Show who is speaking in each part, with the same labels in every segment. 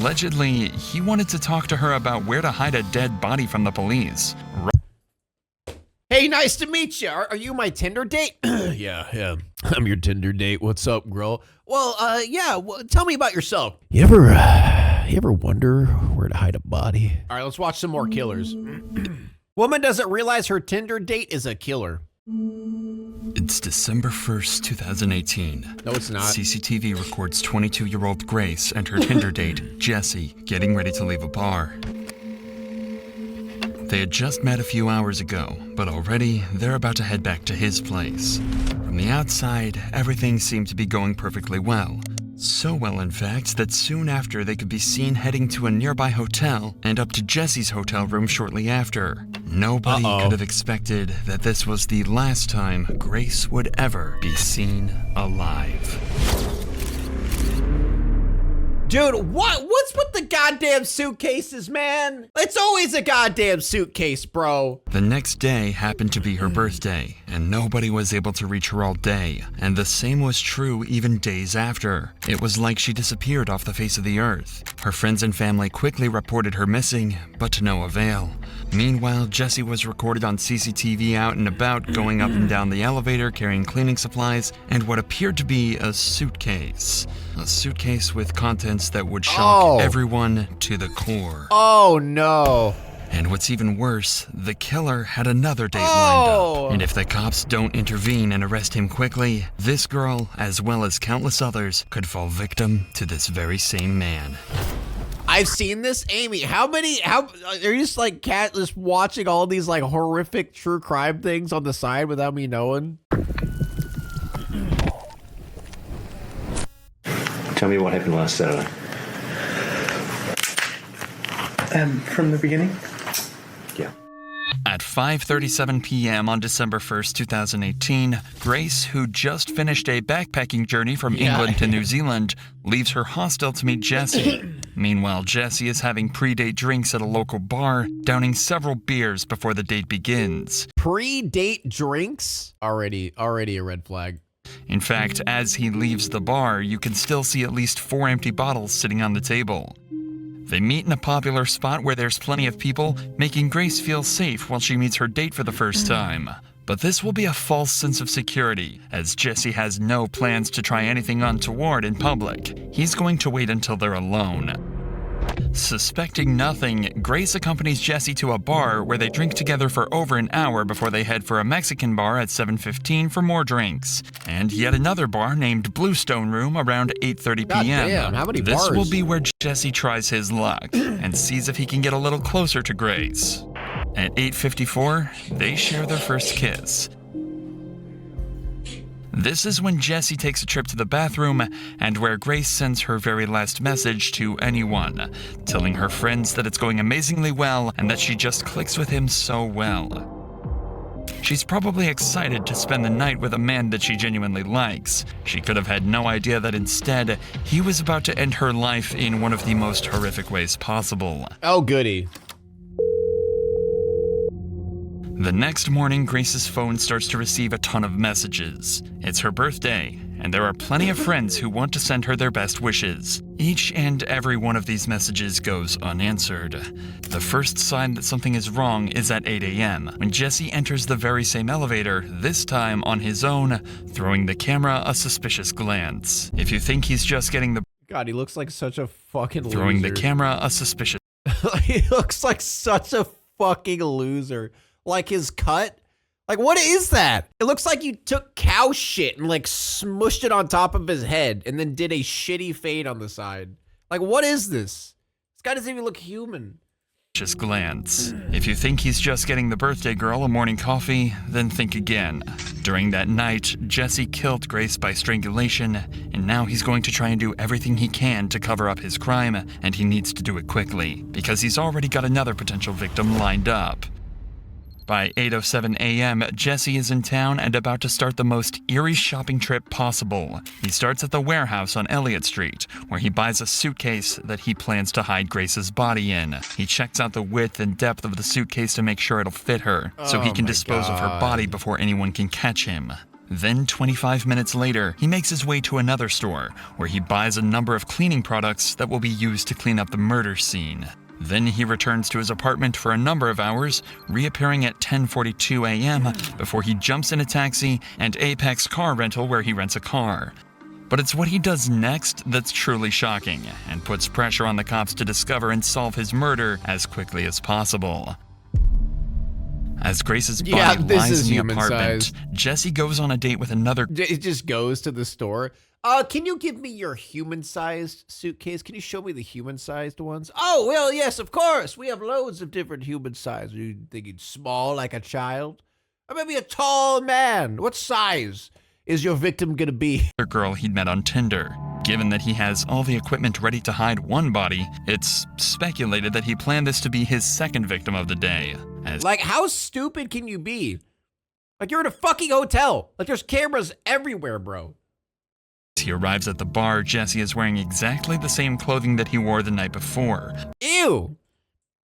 Speaker 1: Allegedly, he wanted to talk to her about where to hide a dead body from the police.
Speaker 2: Hey, nice to meet you. Are you my Tinder date? Yeah. I'm your Tinder date. What's up, girl? Well, yeah. Well, tell me about yourself. You ever wonder where to hide a body? All right, let's watch some more killers. Woman doesn't realize her Tinder date is a killer.
Speaker 1: It's December 1st, 2018.
Speaker 2: No, it's not.
Speaker 1: CCTV records 22-year-old Grace and her Tinder date, Jesse, getting ready to leave a bar. They had just met a few hours ago, but already they're about to head back to his place. From the outside, everything seemed to be going perfectly well. So well, in fact, that soon after they could be seen heading to a nearby hotel and up to Jesse's hotel room shortly after. Nobody could have expected that this was the last time Grace would ever be seen alive.
Speaker 2: Dude, what's with the goddamn suitcases, man? It's always a goddamn suitcase, bro.
Speaker 1: The next day happened to be her birthday, and nobody was able to reach her all day, and the same was true even days after. It was like she disappeared off the face of the earth. Her friends and family quickly reported her missing, but to no avail. Meanwhile, Jesse was recorded on CCTV out and about, going up and down the elevator, carrying cleaning supplies, and what appeared to be a suitcase. A suitcase with contents that would shock everyone to the core.
Speaker 2: Oh, no.
Speaker 1: And what's even worse, the killer had another date lined up. And if the cops don't intervene and arrest him quickly, this girl, as well as countless others, could fall victim to this very same man.
Speaker 2: I've seen this, Amy. How are you just like just watching all these like horrific true crime things on the side without me knowing?
Speaker 3: Tell me what happened last Saturday.
Speaker 4: From the beginning?
Speaker 3: Yeah.
Speaker 1: At 5:37 p.m. on December 1st, 2018, Grace, who just finished a backpacking journey from England to New Zealand, leaves her hostel to meet Jesse. Meanwhile, Jesse is having pre-date drinks at a local bar, downing several beers before the date begins.
Speaker 2: Pre-date drinks? Already a red flag.
Speaker 1: In fact, as he leaves the bar, you can still see at least 4 empty bottles sitting on the table. They meet in a popular spot where there's plenty of people, making Grace feel safe while she meets her date for the first time. But this will be a false sense of security, as Jesse has no plans to try anything untoward in public. He's going to wait until they're alone. Suspecting nothing, Grace accompanies Jesse to a bar where they drink together for over an hour before they head for a Mexican bar at 7:15 for more drinks. And yet another bar named Bluestone Room around 8:30 p.m.
Speaker 2: Damn, how many
Speaker 1: This
Speaker 2: bars?
Speaker 1: will be where Jesse tries his luck and sees if he can get a little closer to Grace. At 8:54, they share their first kiss. This is when Jesse takes a trip to the bathroom and where Grace sends her very last message to anyone, telling her friends that it's going amazingly well and that she just clicks with him so well. She's probably excited to spend the night with a man that she genuinely likes. She could have had no idea that instead, he was about to end her life in one of the most horrific ways possible.
Speaker 2: Oh, goody.
Speaker 1: The next morning, Grace's phone starts to receive a ton of messages. It's her birthday, and there are plenty of friends who want to send her their best wishes. Each and every one of these messages goes unanswered. The first sign that something is wrong is at 8 a.m., when Jesse enters the very same elevator, this time on his own, throwing the camera a suspicious glance. If you think he's just getting the...
Speaker 2: God, he looks like such a fucking loser.
Speaker 1: Throwing the camera a suspicious...
Speaker 2: He looks like such a fucking loser. Like his cut? Like, what is that? It looks like you took cow shit and like smushed it on top of his head and then did a shitty fade on the side. Like, what is this? This guy doesn't even look human.
Speaker 1: Just glance. If you think he's just getting the birthday girl a morning coffee, then think again. During that night, Jesse killed Grace by strangulation, and now he's going to try and do everything he can to cover up his crime, and he needs to do it quickly, because he's already got another potential victim lined up. By 8:07 a.m., Jesse is in town and about to start the most eerie shopping trip possible. He starts at the warehouse on Elliott Street, where he buys a suitcase that he plans to hide Grace's body in. He checks out the width and depth of the suitcase to make sure it'll fit her, so he can dispose of her body before anyone can catch him. Then 25 minutes later, he makes his way to another store where he buys a number of cleaning products that will be used to clean up the murder scene. Then he returns to his apartment for a number of hours, reappearing at 10:42 a.m. before he jumps in a taxi and Apex Car Rental where he rents a car. But it's what he does next that's truly shocking and puts pressure on the cops to discover and solve his murder as quickly as possible. As Grace's body lies in the apartment, Jesse goes on a date with another.
Speaker 2: It just goes to the store. Can you give me your human-sized suitcase? Can you show me the human-sized ones? Oh, well, yes, of course. We have loads of different human sizes. Are you thinking small like a child? Or maybe a tall man? What size is your victim gonna be?
Speaker 1: The girl he'd met on Tinder. Given that he has all the equipment ready to hide one body, it's speculated that he planned this to be his second victim of the day.
Speaker 2: Like, how stupid can you be? Like, you're in a fucking hotel. Like, there's cameras everywhere, bro.
Speaker 1: As he arrives at the bar, Jesse is wearing exactly the same clothing that he wore the night before.
Speaker 2: Ew!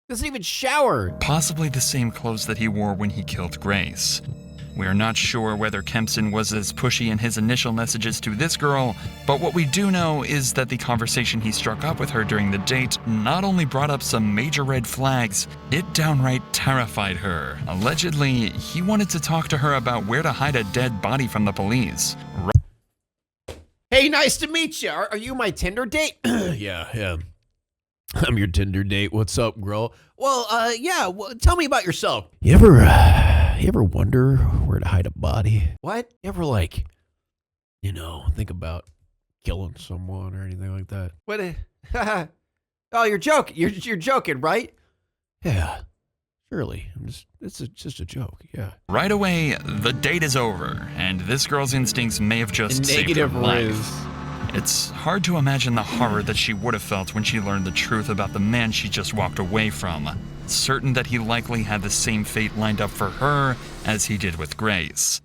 Speaker 2: Doesn't even shower.
Speaker 1: Possibly the same clothes that he wore when he killed Grace. We are not sure whether Kempson was as pushy in his initial messages to this girl, but what we do know is that the conversation he struck up with her during the date not only brought up some major red flags, it downright terrified her. Allegedly, he wanted to talk to her about where to hide a dead body from the police.
Speaker 2: Hey, nice to meet you. Are you my Tinder date? Yeah. I'm your Tinder date. What's up, girl? Well, yeah, tell me about yourself. You ever wonder where to hide a body? What? You ever, like, think about killing someone or anything like that? What? Oh, you're joking. You're joking, right? Yeah. Surely. It's just a joke, yeah.
Speaker 1: Right away, the date is over, and this girl's instincts may have just saved her life. It's hard to imagine the horror that she would have felt when she learned the truth about the man she just walked away from, certain that he likely had the same fate lined up for her as he did with Grace.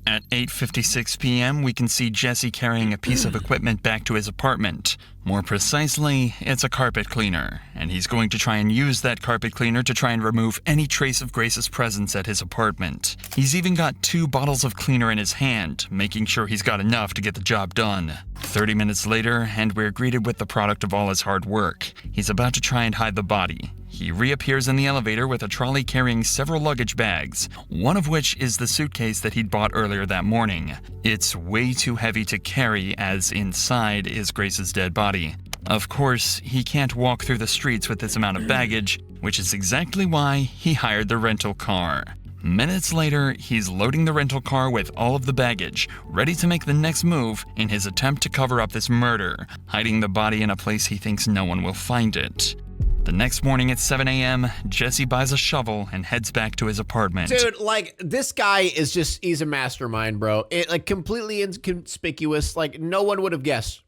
Speaker 1: At 8:56 p.m., we can see Jesse carrying a piece of equipment back to his apartment. More precisely, it's a carpet cleaner, and he's going to try and use that carpet cleaner to try and remove any trace of Grace's presence at his apartment. He's even got 2 bottles of cleaner in his hand, making sure he's got enough to get the job done. 30 minutes later, and we're greeted with the product of all his hard work. He's about to try and hide the body. He reappears in the elevator with a trolley carrying several luggage bags, one of which is the suitcase that he'd bought earlier that morning. It's way too heavy to carry, as inside is Grace's dead body. Of course, he can't walk through the streets with this amount of baggage, which is exactly why he hired the rental car. Minutes later, he's loading the rental car with all of the baggage, ready to make the next move in his attempt to cover up this murder, hiding the body in a place he thinks no one will find it. The next morning at 7 a.m., Jesse buys a shovel and heads back to his apartment.
Speaker 2: Dude, like, this guy is he's a mastermind, bro. Completely inconspicuous. Like, no one would have guessed.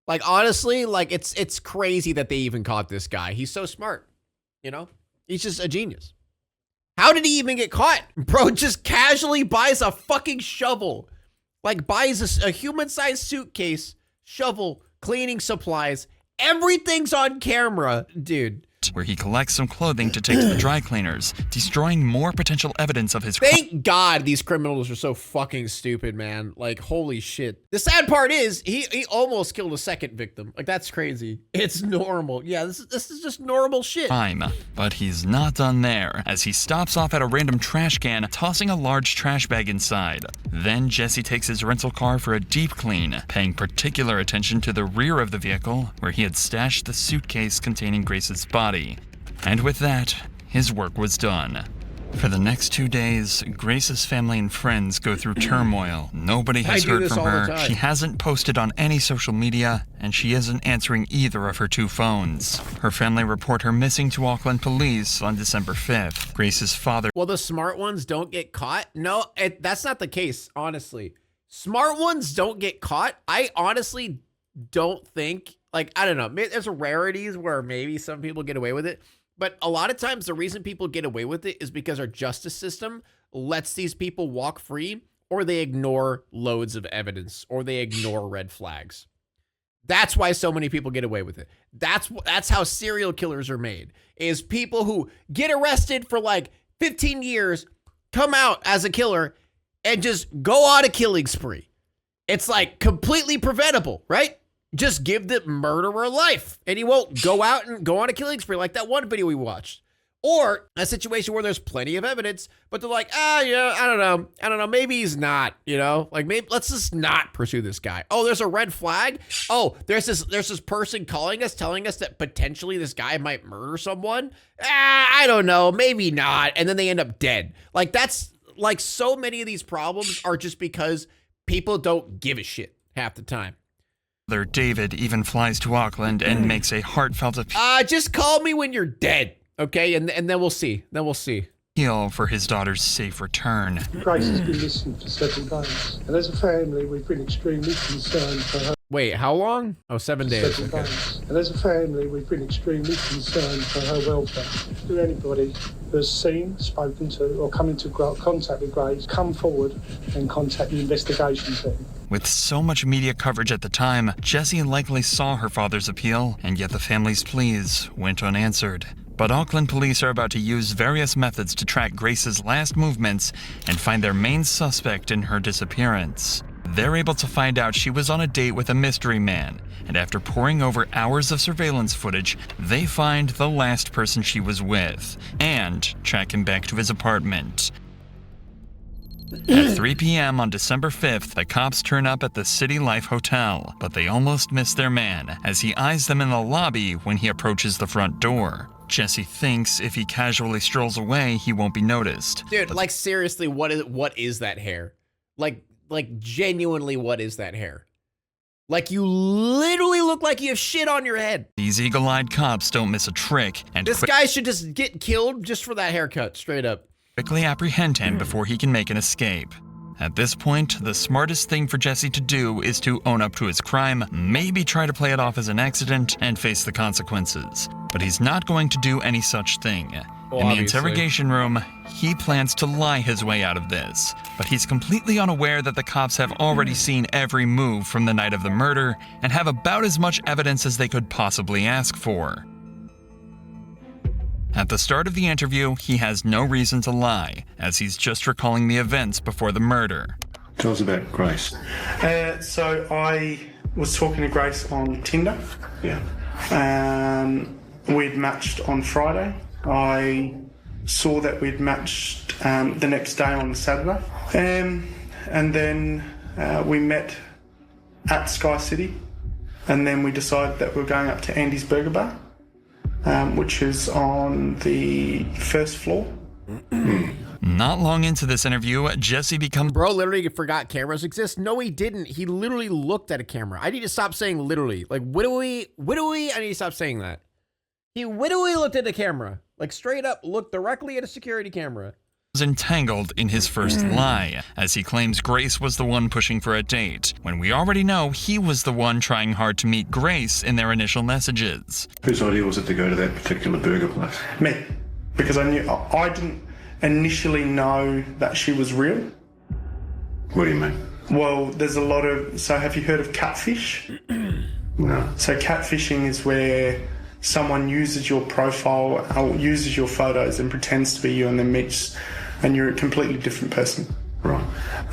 Speaker 2: Like, honestly, like, it's crazy that they even caught this guy. He's so smart, He's just a genius. How did he even get caught? Bro just casually buys a fucking shovel. Like, buys a human-sized suitcase, shovel, cleaning supplies. Everything's on camera, dude.
Speaker 1: Where he collects some clothing to take to the dry cleaners, destroying more potential evidence of his
Speaker 2: Thank God these criminals are so fucking stupid, man. Like, holy shit. The sad part is, he almost killed a second victim. Like, that's crazy. It's normal. Yeah, this is just normal shit.
Speaker 1: But he's not done there, as he stops off at a random trash can, tossing a large trash bag inside. Then Jesse takes his rental car for a deep clean, paying particular attention to the rear of the vehicle, where he had stashed the suitcase containing Grace's body. And with that, his work was done. For the next 2 days, Grace's family and friends go through turmoil. Nobody has heard from her. She hasn't posted on any social media, and she isn't answering either of her 2 phones. Her family report her missing to Auckland police on December 5th. Grace's father...
Speaker 2: Well, the smart ones don't get caught? No, that's not the case, honestly. Smart ones don't get caught? I honestly don't think... Like, I don't know, there's rarities where maybe some people get away with it, but a lot of times the reason people get away with it is because our justice system lets these people walk free, or they ignore loads of evidence, or they ignore red flags. That's why so many people get away with it. That's how serial killers are made, is people who get arrested for like 15 years, come out as a killer, and just go on a killing spree. It's like completely preventable, right? Just give the murderer life and he won't go out and go on a killing spree like that one video we watched. Or a situation where there's plenty of evidence, but they're like, yeah, I don't know. Maybe he's not, like maybe let's just not pursue this guy. Oh, there's a red flag. Oh, there's this person calling us, telling us that potentially this guy might murder someone. I don't know. Maybe not. And then they end up dead. Like that's like so many of these problems are just because people don't give a shit half the time.
Speaker 1: David even flies to Auckland and makes a heartfelt appeal.
Speaker 2: Just call me when you're dead. Okay, and then we'll see.
Speaker 1: For his daughter's safe return.
Speaker 5: Grace has been missing for several days, and as a family, we've been extremely concerned for her.
Speaker 2: Wait, how long? Oh, 7 days.
Speaker 5: Several days. And as a family, we've been extremely concerned for her welfare. Do anybody who has seen, spoken to, or come into contact with Grace come forward and contact the investigation team?
Speaker 1: With so much media coverage at the time, Jessie likely saw her father's appeal, and yet the family's pleas went unanswered. But Auckland police are about to use various methods to track Grace's last movements and find their main suspect in her disappearance. They're able to find out she was on a date with a mystery man, and after poring over hours of surveillance footage, they find the last person she was with, and track him back to his apartment. At 3 p.m. on December 5th, the cops turn up at the City Life Hotel, but they almost miss their man, as he eyes them in the lobby when he approaches the front door. Jessie thinks if he casually strolls away, he won't be noticed.
Speaker 2: Dude, like seriously, what is that hair? Like genuinely, what is that hair? Like you literally look like you have shit on your head.
Speaker 1: These eagle-eyed cops don't miss a trick, and
Speaker 2: this guy should just get killed just for that haircut, straight up.
Speaker 1: Quickly apprehend him before he can make an escape. At this point, the smartest thing for Jessie to do is to own up to his crime, maybe try to play it off as an accident, and face the consequences. But he's not going to do any such thing.
Speaker 2: Well,
Speaker 1: in the interrogation room, he plans to lie his way out of this, but he's completely unaware that the cops have already seen every move from the night of the murder and have about as much evidence as they could possibly ask for. At the start of the interview, he has no reason to lie, as he's just recalling the events before the murder.
Speaker 3: Tell us about Grace.
Speaker 4: So I was talking to Grace on Tinder.
Speaker 3: Yeah.
Speaker 4: We'd matched on Friday. I saw that we'd matched the next day on Saturday. And then we met at Sky City. And then we decided that we were going up to Andy's Burger Bar, which is on the first floor.
Speaker 1: Not long into this interview, Jessie becomes...
Speaker 2: Bro literally forgot cameras exist. No, he didn't. He literally looked at a camera. I need to stop saying literally. Like, widowy, I need to stop saying that. He widowy looked at the camera. Like, straight up looked directly at a security camera.
Speaker 1: Entangled in his first lie, as he claims Grace was the one pushing for a date, when we already know he was the one trying hard to meet Grace in their initial messages.
Speaker 3: Whose idea was it to go to that particular burger place?
Speaker 4: Me. Because I didn't initially know that she was real.
Speaker 3: What do you mean?
Speaker 4: Well, there's a lot of... So have you heard of catfish?
Speaker 3: No.
Speaker 4: So catfishing is where someone uses your profile or uses your photos and pretends to be you and then meets and you're a completely different person.
Speaker 3: Right.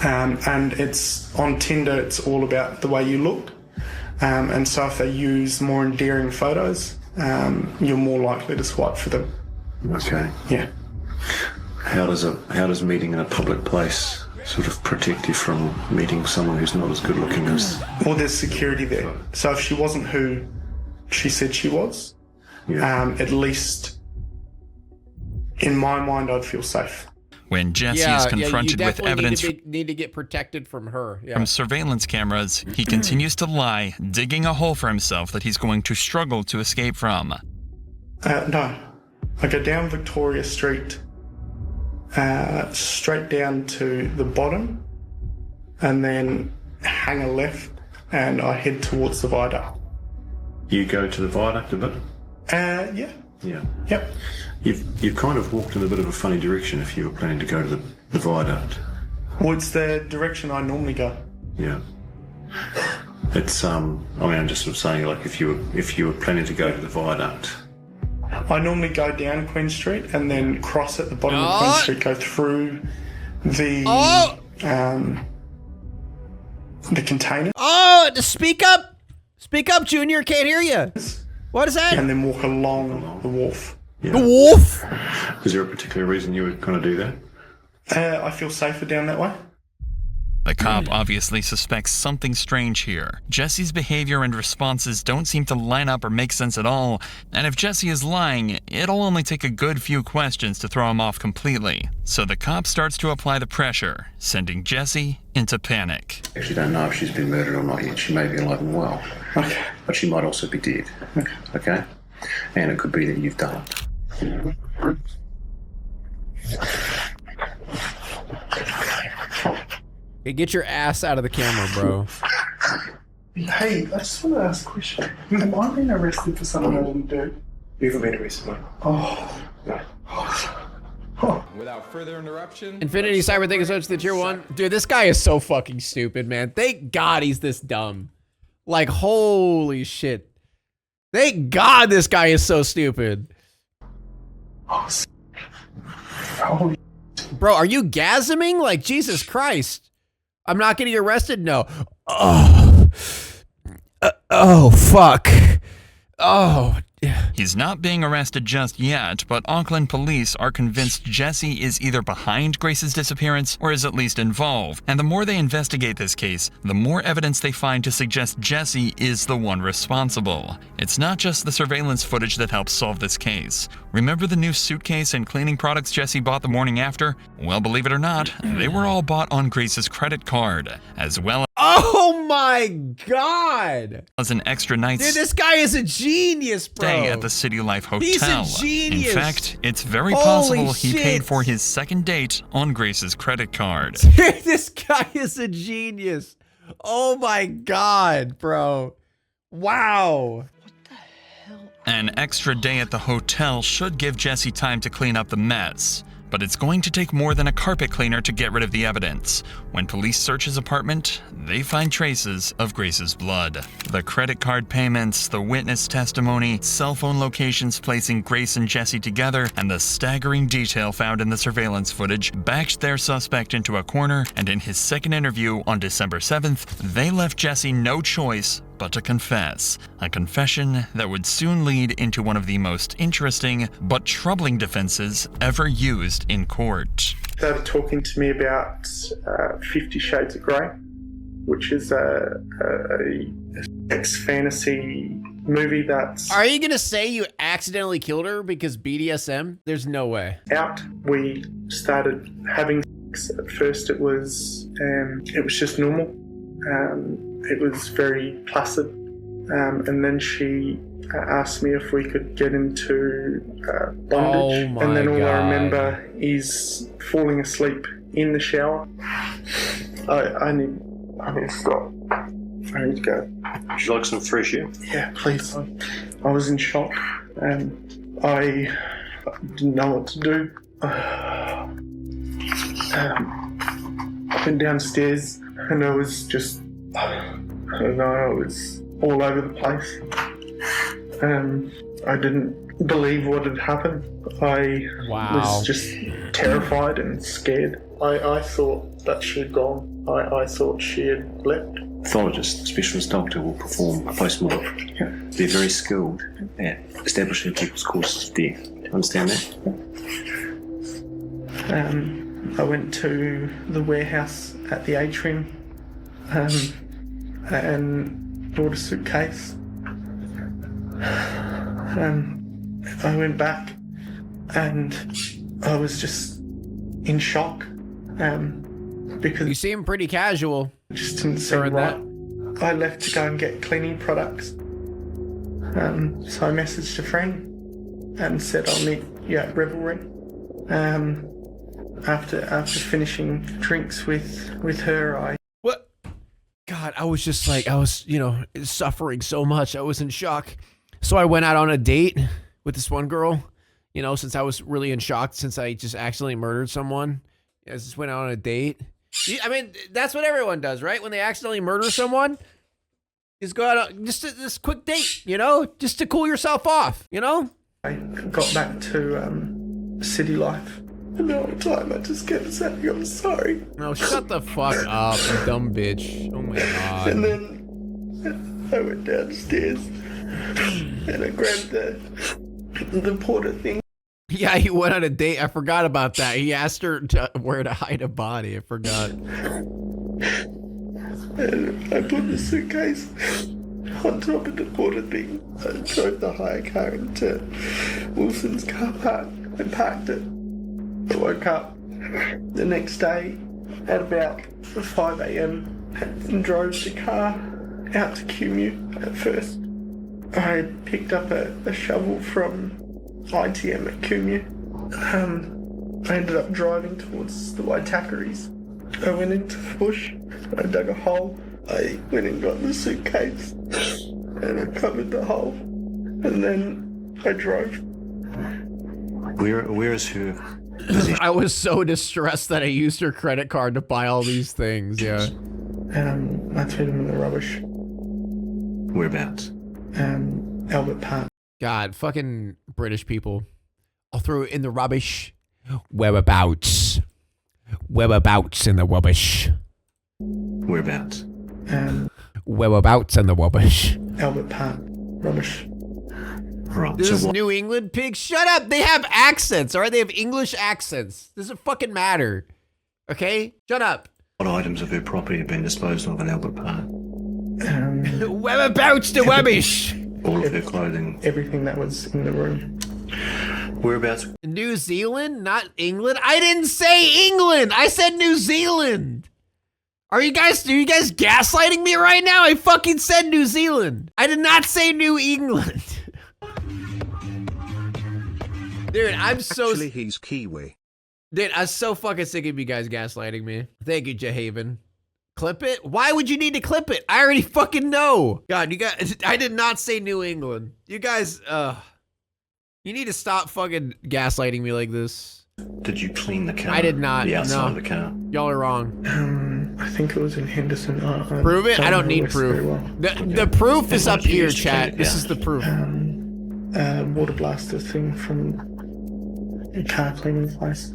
Speaker 4: And it's on Tinder, it's all about the way you look. And so if they use more endearing photos, you're more likely to swipe for them.
Speaker 3: Okay.
Speaker 4: Yeah.
Speaker 3: How does meeting in a public place sort of protect you from meeting someone who's not as good looking as...
Speaker 4: Well, there's security there. So if she wasn't who she said she was, at least in my mind, I'd feel safe.
Speaker 1: When Jessie is confronted with evidence
Speaker 2: need to get protected from her. Yeah.
Speaker 1: from surveillance cameras, he continues to lie, digging a hole for himself that he's going to struggle to escape from.
Speaker 4: No. I go down Victoria Street, straight down to the bottom, and then hang a left, and I head towards the viaduct.
Speaker 3: You go to the viaduct a bit?
Speaker 4: Yeah.
Speaker 3: Yeah.
Speaker 4: Yep.
Speaker 3: You've kind of walked in a bit of a funny direction if you were planning to go to the viaduct.
Speaker 4: Well, it's the direction I normally go.
Speaker 3: Yeah. It's I mean, I'm just sort of saying, like, if you were planning to go to the viaduct.
Speaker 4: I normally go down Queen Street and then cross at the bottom of Queen Street, go through the the container
Speaker 2: Oh, speak up! Speak up, Junior. Can't hear you. What is that?
Speaker 4: and then walk along the wharf.
Speaker 2: The wolf?
Speaker 3: Is there a particular reason you would kind of do that?
Speaker 4: I feel safer down that way.
Speaker 1: The cop obviously suspects something strange here. Jesse's behavior and responses don't seem to line up or make sense at all, and if Jesse is lying, it'll only take a good few questions to throw him off completely. So the cop starts to apply the pressure, sending Jesse into panic.
Speaker 3: Actually don't know if she's been murdered or not yet. She may be alive and well.
Speaker 4: Okay.
Speaker 3: But she might also be dead. Okay? And it could be that you've done it.
Speaker 2: Hey, get your ass out of the camera, bro.
Speaker 4: Hey, I just want to ask a question. Have I been arrested for something I didn't do?
Speaker 6: You haven't been arrested, mate.
Speaker 4: Oh.
Speaker 6: Without further interruption.
Speaker 2: Infinity Cyber, thank you so much for the tier 1. Dude, this guy is so fucking stupid, man. Thank God he's this dumb. Like, holy shit. Thank God this guy is so stupid.
Speaker 4: Oh,
Speaker 2: Bro, are you gasming? Like, Jesus Christ. I'm not getting arrested? No. Oh. Oh, fuck. Oh.
Speaker 1: He's not being arrested just yet, but Auckland police are convinced Jesse is either behind Grace's disappearance or is at least involved. And the more they investigate this case, the more evidence they find to suggest Jesse is the one responsible. It's not just the surveillance footage that helps solve this case. Remember the new suitcase and cleaning products Jesse bought the morning after? Well, believe it or not, they were all bought on Grace's credit card, as well
Speaker 2: Oh my God.
Speaker 1: as an extra night's
Speaker 2: Dude, this guy is a genius, bro.
Speaker 1: stay at the City Life Hotel.
Speaker 2: He's a genius.
Speaker 1: In fact, it's very
Speaker 2: Holy
Speaker 1: possible he
Speaker 2: shit.
Speaker 1: paid for his second date on Grace's credit card.
Speaker 2: This guy is a genius. Oh my God, bro. Wow.
Speaker 1: An extra day at the hotel should give Jesse time to clean up the mess, but it's going to take more than a carpet cleaner to get rid of the evidence. When police search his apartment, they find traces of Grace's blood. The credit card payments, the witness testimony, cell phone locations placing Grace and Jesse together, and the staggering detail found in the surveillance footage backed their suspect into a corner, and in his second interview on December 7th, they left Jesse no choice but to confess. A confession that would soon lead into one of the most interesting but troubling defenses ever used in court.
Speaker 4: started talking to me about 50 Shades of Grey, which is a sex fantasy movie that's
Speaker 2: Are you gonna say you accidentally killed her because BDSM? There's no way.
Speaker 4: out. We started having sex. At first it was just normal. It was very placid. And then she asked me if we could get into bondage.
Speaker 2: Oh my
Speaker 4: and then all
Speaker 2: God.
Speaker 4: I remember is falling asleep in the shower. I need to stop. I need to go.
Speaker 3: Would you like some fresh air?
Speaker 4: Yeah, please. I was in shock and I didn't know what to do. I went downstairs and I was just, I don't know, I was all over the place. I didn't believe what had happened. I
Speaker 2: Wow.
Speaker 4: was just terrified and scared. I thought that she had gone. I thought she had left.
Speaker 3: Pathologist, specialist doctor will perform a post-mortem.
Speaker 4: Yeah.
Speaker 3: They're very skilled at establishing people's causes of death. Do you understand that?
Speaker 4: I went to the warehouse at the atrium and bought a suitcase. I went back and I was just in shock because
Speaker 2: You seem pretty casual.
Speaker 4: it just didn't seem
Speaker 2: During
Speaker 4: right. I left to go and get cleaning products. So I messaged a friend and said I'll meet you at Revelry. After finishing drinks with her, I
Speaker 2: What? God, I was just like, I was, suffering so much. I was in shock. So I went out on a date with this one girl, since I was really in shock since I just accidentally murdered someone. I just went out on a date. I mean, that's what everyone does, right? When they accidentally murder someone, just go out on just this quick date, just to cool yourself off,
Speaker 4: I got back to City Life And the whole time I just kept saying, I'm sorry.
Speaker 2: No, shut the fuck up, you dumb bitch. Oh my god.
Speaker 4: And then I went downstairs and I grabbed the porter thing.
Speaker 2: Yeah, he went on a date. I forgot about that. He asked her where to hide a body. I forgot.
Speaker 4: And I put the suitcase on top of the porter thing. I drove the hire car into Wilson's car park and parked it. I woke up the next day at about 5 a.m. and drove the car out to Cumu. At first, I picked up a shovel from ITM at Cumu. I ended up driving towards the Waitakaries. I went into the bush, I dug a hole, I went and got the suitcase and I covered the hole and then I drove.
Speaker 3: Where is her?
Speaker 2: I was so distressed that I used her credit card to buy all these things, yeah.
Speaker 4: I threw them in the rubbish.
Speaker 3: Whereabouts?
Speaker 4: Albert Park.
Speaker 2: God, fucking British people. I'll throw it in the rubbish. Whereabouts? Whereabouts in the rubbish?
Speaker 3: Whereabouts?
Speaker 2: Whereabouts in the rubbish?
Speaker 4: Albert Park. Rubbish.
Speaker 3: Right.
Speaker 2: This
Speaker 3: So
Speaker 2: is
Speaker 3: what?
Speaker 2: New England pig. Shut up. They have accents, all right? They have English accents. Doesn't fucking matter. Okay? Shut up.
Speaker 3: What items of her property have been disposed of in Albert Park?
Speaker 2: Whereabouts the rubbish?
Speaker 3: All of her clothing.
Speaker 4: Everything that was in the room.
Speaker 3: Whereabouts?
Speaker 2: New Zealand, not England. I didn't say England. I said New Zealand. Are you guys gaslighting me right now? I fucking said New Zealand. I did not say New England. Dude,
Speaker 7: Actually, he's Kiwi.
Speaker 2: Dude, I'm so fucking sick of you guys gaslighting me. Thank you, Jahaven. Clip it? Why would you need to clip it? I already fucking know. God, you guys, I did not say New England. You guys, you need to stop fucking gaslighting me like this.
Speaker 3: Did you clean the car?
Speaker 2: I did not,
Speaker 3: The outside
Speaker 2: no.
Speaker 3: of the car.
Speaker 2: Y'all are wrong.
Speaker 4: I think it was in Henderson.
Speaker 2: Prove it? I don't need
Speaker 4: know very
Speaker 2: proof.
Speaker 4: well.
Speaker 2: The proof is
Speaker 3: And
Speaker 2: up
Speaker 3: what did you
Speaker 2: here,
Speaker 3: use to
Speaker 2: chat.
Speaker 3: clean it?
Speaker 2: This
Speaker 3: Yeah.
Speaker 2: is the proof.
Speaker 4: Water blaster thing from a car cleaning place.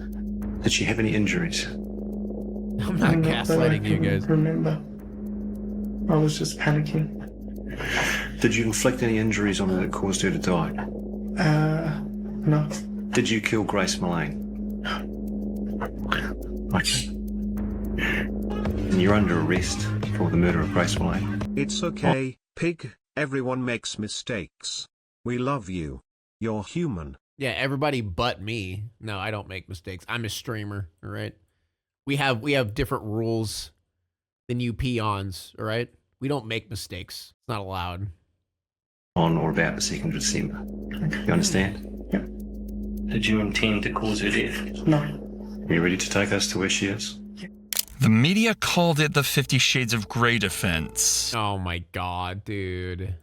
Speaker 3: Did she have any injuries?
Speaker 2: I'm not
Speaker 4: Not that I
Speaker 2: gaslighting you
Speaker 4: can
Speaker 2: guys.
Speaker 4: Remember, I was just panicking.
Speaker 3: Did you inflict any injuries on her that caused her to die?
Speaker 4: No.
Speaker 3: Did you kill Grace Mullane? Okay. And you're under arrest for the murder of Grace Mullane.
Speaker 7: It's okay, pig. Everyone makes mistakes. We love you. You're human.
Speaker 2: Yeah, everybody but me. No, I don't make mistakes. I'm a streamer, all right? We have different rules than you peons, all right? We don't make mistakes. It's not allowed.
Speaker 3: On or about the 2nd of December. You understand?
Speaker 4: Yep.
Speaker 3: Did you intend to cause her death?
Speaker 4: No.
Speaker 3: Are you ready to take us to where she is?
Speaker 1: The media called it the 50 Shades of Grey defense.
Speaker 2: Oh my god, dude.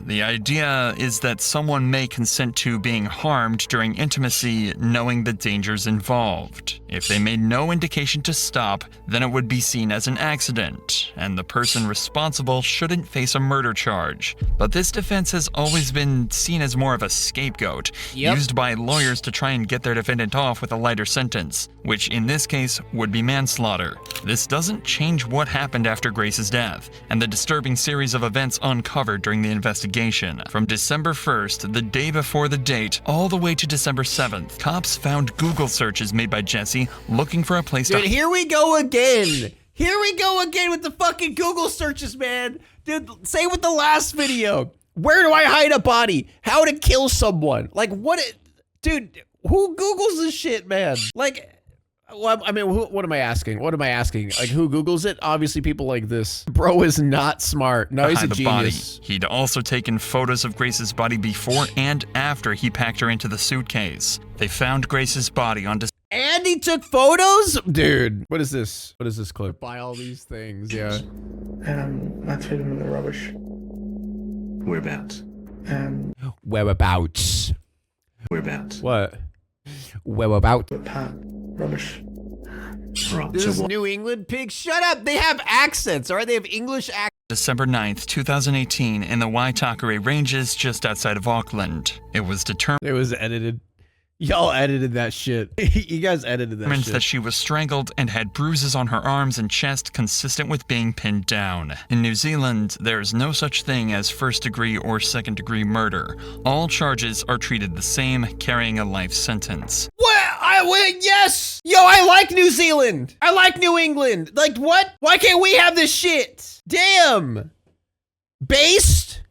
Speaker 1: The idea is that someone may consent to being harmed during intimacy knowing the dangers involved. If they made no indication to stop, then it would be seen as an accident, and the person responsible shouldn't face a murder charge. But this defense has always been seen as more of a scapegoat, used by lawyers to try and get their defendant off with a lighter sentence, which in this case would be manslaughter. This doesn't change what happened after Grace's death, and the disturbing series of events uncovered during the investigation. From December 1st, the day before the date, all the way to December 7th, cops found Google searches made by Jesse looking for a place
Speaker 2: Dude,
Speaker 1: to...
Speaker 2: here we go again. Here we go again with the fucking Google searches, man. Dude, same with the last video. Where do I hide a body? How to kill someone? Like, dude, who Googles this shit, man? Like... Well, I mean, what am I asking? What am I asking? Like, who Googles it? Obviously, people like this. Bro is not smart. No, he's a
Speaker 1: hide the body.
Speaker 2: genius.
Speaker 1: He'd also taken photos of Grace's body before and after he packed her into the suitcase. They found Grace's body on
Speaker 2: And he took photos? Dude, what is this? What is this clip? Buy all these things, yeah.
Speaker 4: I threw them in the rubbish.
Speaker 3: Whereabouts?
Speaker 2: Whereabouts?
Speaker 3: Whereabouts?
Speaker 2: What? Whereabouts?
Speaker 4: Albert Park. Rubbish.
Speaker 3: Right.
Speaker 2: This
Speaker 3: So
Speaker 2: is
Speaker 3: what?
Speaker 2: New England pig. Shut up. They have accents, all right? They have English accents.
Speaker 1: December 9th, 2018, in the Waitakere Ranges just outside of Auckland. It was determined
Speaker 2: It was edited. Y'all edited that shit. You guys edited that
Speaker 1: determines
Speaker 2: shit.
Speaker 1: that she was strangled and had bruises on her arms and chest consistent with being pinned down. In New Zealand, there is no such thing as first-degree or second-degree murder. All charges are treated the same, carrying a life sentence.
Speaker 2: What? Yes! Yo, I like New Zealand. I like New England. Like, what? Why can't we have this shit? Damn. Based.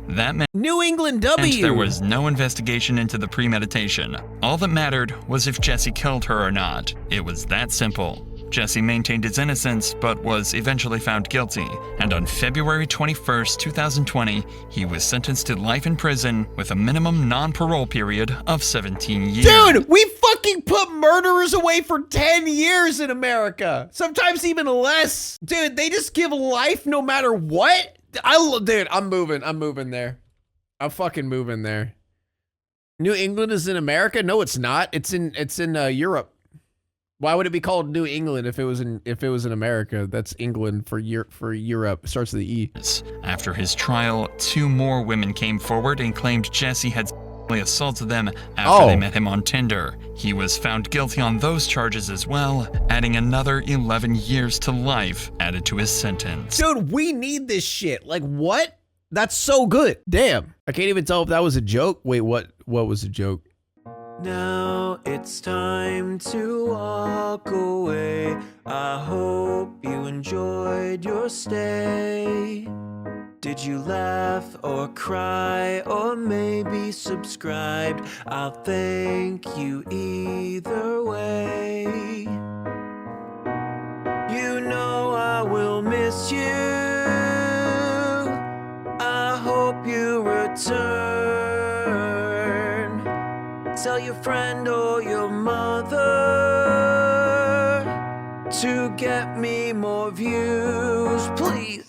Speaker 1: That meant
Speaker 2: New England W.
Speaker 1: there was no investigation into the premeditation. All that mattered was if Jesse killed her or not. It was that simple. Jesse maintained his innocence, but was eventually found guilty. And on February 21st, 2020, he was sentenced to life in prison with a minimum non-parole period of 17 years.
Speaker 2: Dude, we fucking put murderers away for 10 years in America. Sometimes even less. Dude, they just give life no matter what. Dude, I'm moving there. I'm fucking moving there. New England is in America? No, it's not. It's in Europe. Why would it be called New England if it was in America? That's England for Europe. It starts with the E.
Speaker 1: After his trial, 2 more women came forward and claimed Jesse had sexually assaulted them after they met him on Tinder. He was found guilty on those charges as well, adding another 11 years to life added to his sentence.
Speaker 2: Dude, we need this shit. Like, what? That's so good. Damn. I can't even tell if that was a joke. Wait, what was a joke?
Speaker 8: Now it's time to walk away. I hope you enjoyed your stay. Did you laugh or cry or maybe subscribed? I'll thank you either way. You know I will miss you. I hope you return. Tell your friend or your mother to get me more views, please.